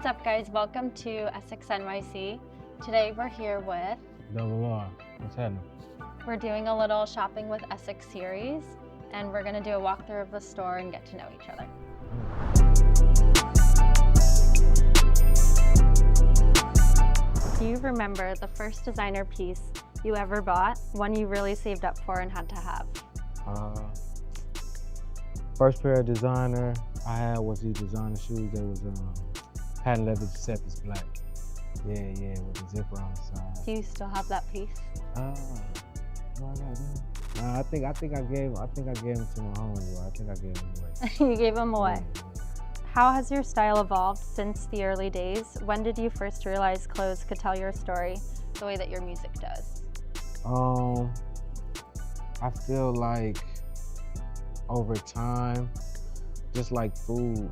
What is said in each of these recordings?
What's up, guys? Welcome to Essex NYC. Today we're here with... Double R. What's happening? We're doing a little Shopping with Essex series, and we're going to do a walkthrough of the store and get to know each other. Do you remember the first designer piece you ever bought, one you really saved up for and had to have? First pair of designer I had was these designer shoes. They was patent leather Giuseppe's black. Yeah, with the zipper on the side. Do you still have that piece? Do I got them? I think I gave them to my homeboy. I think I gave them away. You gave them away. Yeah. How has your style evolved since the early days? When did you first realize clothes could tell your story the way that your music does? I feel like over time, just like food,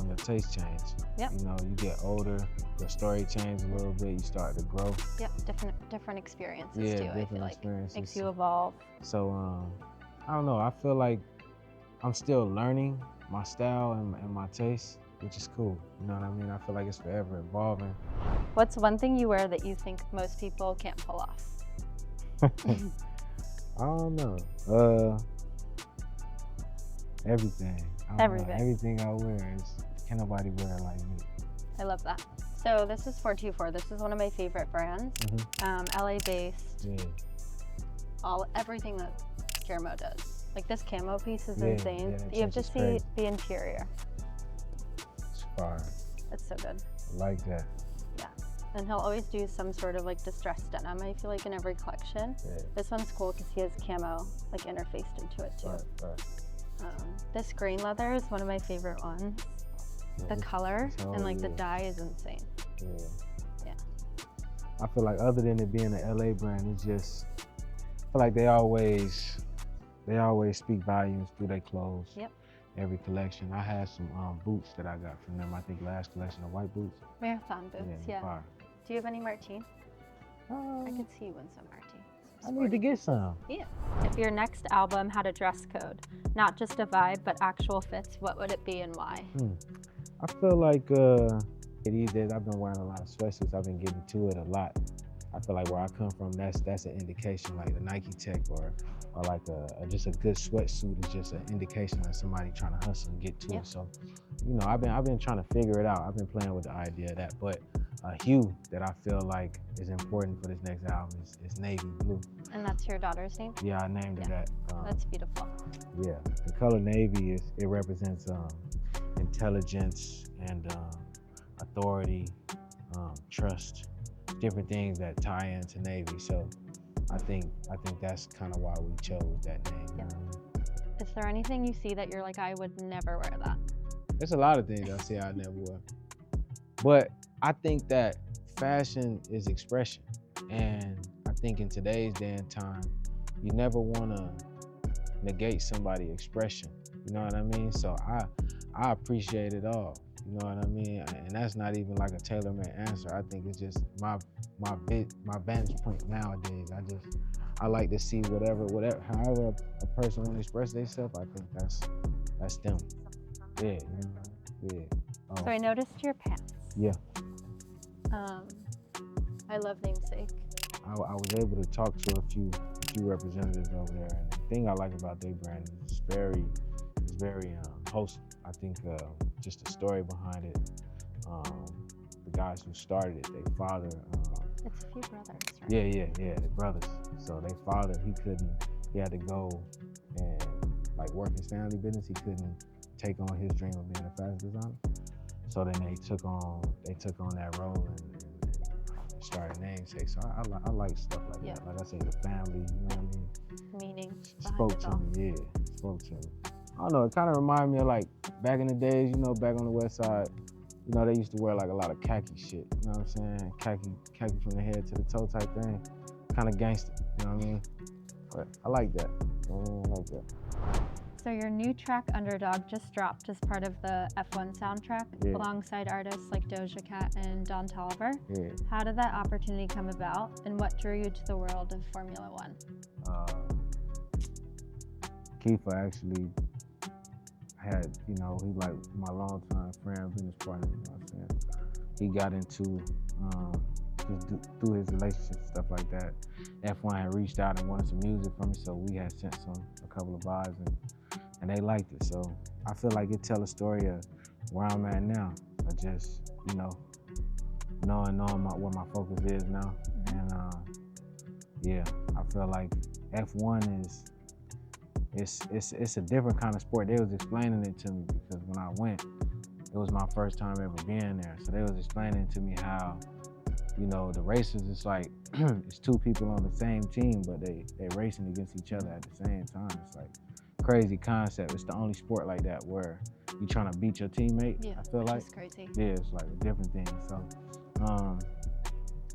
your taste change. Yep. You know, you get older, your story changes a little bit, you start to grow. Yep, different experiences too, Different I feel like. experiences. Makes you evolve. So, I don't know, I feel like I'm still learning my style and my taste, which is cool. You know what I mean? I feel like it's forever evolving. What's one thing you wear that you think most people can't pull off? I don't know. Everything. Everything I wear can't nobody wear it like me. I love that. So this is 424. This is one of my favorite brands. LA based. Yeah. Everything that Guillermo does. Like this camo piece is Yeah, insane. yeah, You have to see crazy. the interior. It's fire. It's so good. I like that. Yeah. And he'll always do some sort of like distressed denim, I feel like, in every collection. Yeah. This one's cool because he has camo like interfaced into it too. Right. This green leather is one of my favorite ones. Yeah, The color and like the yeah. dye is insane. Yeah. I feel like other than it being an LA brand, it's just, I feel like they always speak volumes through their clothes. Yep. Every collection. I had some boots that I got from them. I think last collection of white boots. Marathon boots, yeah. Fire. Do you have any Martine? I could see you in some Martine. I need to get some. Yeah. If your next album had a dress code, not just a vibe, but actual fits, what would it be and why? I feel like these days I've been wearing a lot of sweatsuits. I've been getting to it a lot. I feel like where I come from, that's an indication, like the Nike Tech or like just a good sweatsuit is just an indication of somebody trying to hustle and get to it. So, you know, I've been trying to figure it out. I've been playing with the idea of that, but a hue that I feel like is important for this next album is navy blue. And that's your daughter's name? Yeah, I named it that. That's beautiful. Yeah, the color navy it represents intelligence and authority, trust, different things that tie into navy. So I think that's kind of why we chose that name. You know what I mean? Is there anything you see that you're like, I would never wear that? There's a lot of things I see I never wear, but I think that fashion is expression, and I think in today's day and time, you never want to negate somebody's expression. You know what I mean? So I appreciate it all. You know what I mean? And that's not even like a tailor-made answer. I think it's just my vantage point nowadays. I like to see however a person want to express themselves. I think that's them. Yeah, you know? Yeah. Oh. So I noticed your pants. Yeah. I love Namesake. I was able to talk to a few representatives over there, and the thing I like about their brand is it's very wholesome. I think just the story behind it, the guys who started it, their father. It's a few brothers, right? Yeah, the brothers. So their father, he had to go and like work his family business. He couldn't take on his dream of being a fashion designer. So then they took on that role and started Namesake. So I like stuff like that. Like I say, the family, you know what I mean? Meaning Spoke to me. I don't know, it kind of reminded me of like back in the days, you know, back on the West Side, you know, they used to wear like a lot of khaki shit, you know what I'm saying? Khaki from the head to the toe type thing. Kind of gangster, you know what I mean? But I like that. I like that. So your new track, Underdog, just dropped as part of the F1 soundtrack alongside artists like Doja Cat and Don Toliver. Yeah. How did that opportunity come about, and what drew you to the world of Formula One? Kiefer actually had, you know, he like my longtime friend, business partner, you know what I'm saying? he got into just through his relationships and stuff like that. F1 had reached out and wanted some music from me, so we had sent a couple of vibes, and they liked it. So I feel like it tell a story of where I'm at now, of just, you know, knowing where my focus is now. And yeah, I feel like F1 it's a different kind of sport. They was explaining it to me because when I went, it was my first time ever being there. So they was explaining to me how, you know, the races, it's like, it's two people on the same team, but they racing against each other at the same time. It's like crazy concept. It's the only sport like that where you're trying to beat your teammate. Yeah, I feel like it's crazy. Yeah, it's like a different thing. So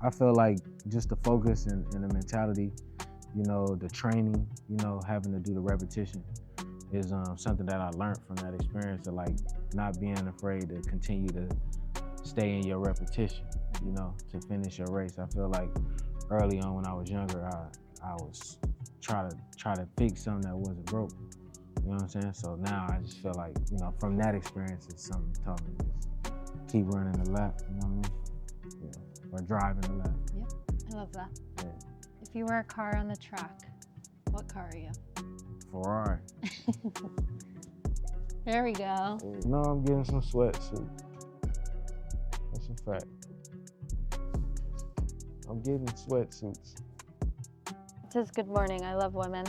I feel like just the focus and the mentality, you know, the training, you know, having to do the repetition is something that I learned from that experience of like not being afraid to continue to stay in your repetition, you know, to finish your race. I feel like early on when I was younger, I was try to fix something that wasn't broke. You know what I'm saying? So now I just feel like, you know, from that experience, it's something that taught me to just keep running the lap, you know what I mean? Yeah. Or driving the lap. Yep, I love that. Yeah. If you were a car on the track, what car are you? Ferrari. There we go. No, I'm getting some sweatsuits. That's a fact. I'm getting sweatsuits. It says good morning. I love women.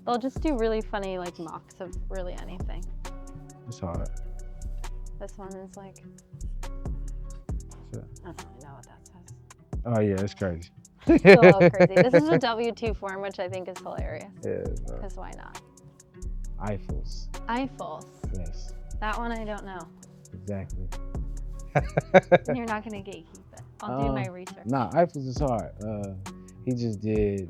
They'll just do really funny like mocks of really anything. It's hard. This one is like, Sure. I don't really know what that says. Oh yeah, it's crazy. It's a little crazy. This is a W2 form, which I think is hilarious. Yeah. Because why not? Eiffels. Eiffels. Yes. That one I don't know. Exactly. And you're not gonna gatekeep it. I'll do my research. Nah, Eiffels is hard. He just did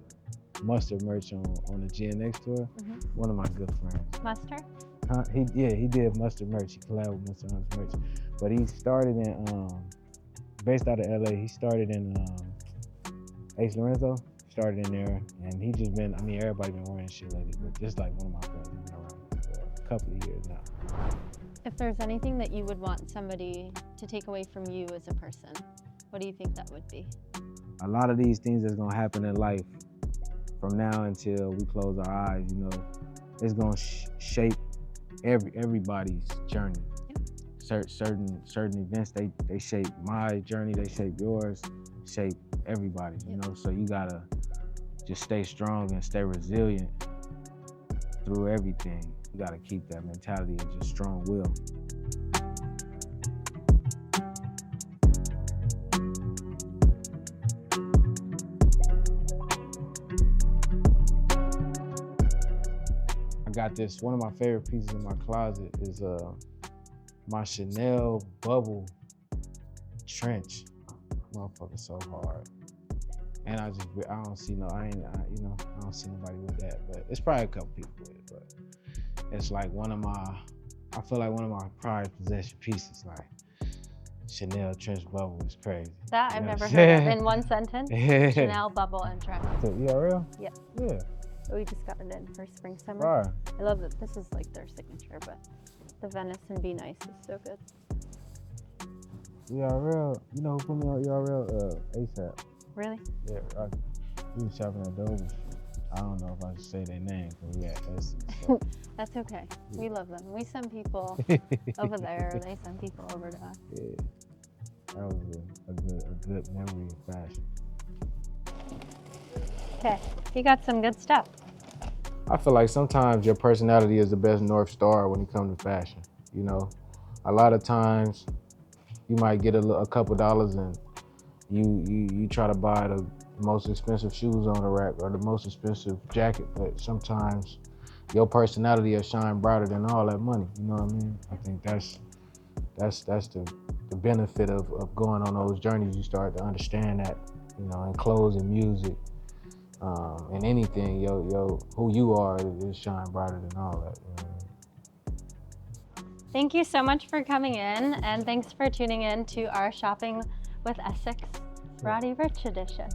Mustard merch on the GNX tour. Mm-hmm. One of my good friends. Mustard? He did Mustard merch. He collabed with Mustard on his merch. But he started in based out of LA. He started in Ace Lorenzo. Started in there, and he just been. I mean, everybody been wearing shit lately, but just like one of my friends, he's been around for a couple of years now. If there's anything that you would want somebody to take away from you as a person, what do you think that would be? A lot of these things that's gonna happen in life from now until we close our eyes, you know, it's gonna shape everybody's journey. Yeah. Certain events, they shape my journey, they shape yours, shape everybody's, you know. So you gotta just stay strong and stay resilient through everything. You gotta keep that mentality and just strong will. I got this, one of my favorite pieces in my closet is my Chanel bubble trench. Motherfucker's so hard. And I don't see nobody with that, but it's probably a couple people with it, but it's like I feel like one of my prized possession pieces, like Chanel trench bubble is crazy. That I've never heard of in one sentence. Chanel bubble and trench. So, ERL? Yep. Yeah. We just got it in for spring, summer. Right. I love that this is like their signature, but the venison be nice is so good. ERL, you know who put me on ERL? ASAP. Really? Yeah, we was shopping at Dover. I don't know if I should say their name because we had Essence. So. That's okay. Yeah. We love them. We send people over there. They send people over to us. Yeah, that was a good memory of fashion. Okay, you got some good stuff. I feel like sometimes your personality is the best North Star when it comes to fashion. You know, a lot of times you might get a couple dollars and you try to buy the most expensive shoes on the rack or the most expensive jacket, but sometimes your personality will shine brighter than all that money. You know what I mean? I think that's the benefit of going on those journeys. You start to understand that, you know, in clothes and music, and anything, who you are is shine brighter than all that. You know what I mean? Thank you so much for coming in, and thanks for tuning in to our Shopping with ESSX Roddy Ricch edition.